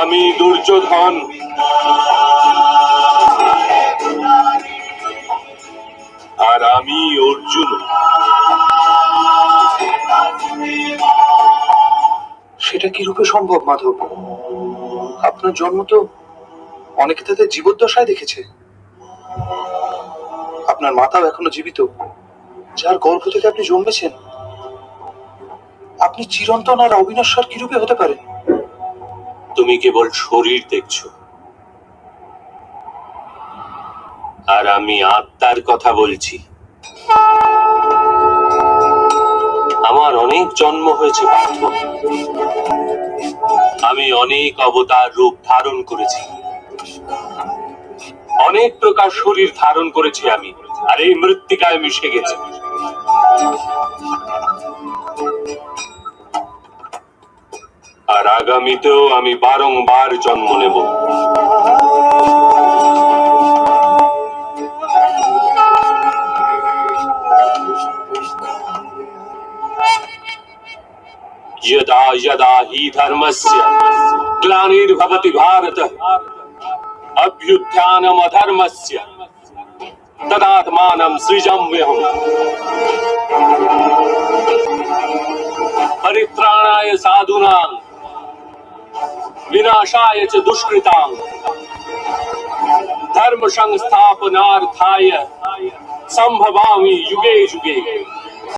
আমি দুর্যোধন, আর আমি অর্জুন। সেটা কি রূপে সম্ভব মাধব? আপনার জন্ম তো অনেকে তাদের জীবদ্দশায় দেখেছে। আপনার মাতাও এখনো জীবিত, যার গর্ভ থেকে আপনি জন্মেছেন। আপনি চিরন্তন আর অবিনশ্বর কি রূপে হতে পারেন? তুমি কেবল শরীর দেখছো, আর আমি আত্মার কথা বলছি। আমার অনেক জন্ম হয়েছে পার্থ, আমি অনেক অবতার রূপ ধারণ করেছি, অনেক প্রকার শরীর ধারণ করেছি আমি, আর এই মৃত্তিকায় মিশে গেছে। আর আগামীতেও আমি বারংবার জন্ম নেব। यदा यदा हि धर्मस्य ग्लानिर्भवति भारत अभ्युत्थानमधर्मस्य तदात्मानं सृजाम्यहम् परित्राणाय साधूनां विनाशाय च दुष्कृतां धर्म संस्थापनार्थाय संभवामि युगे युगे।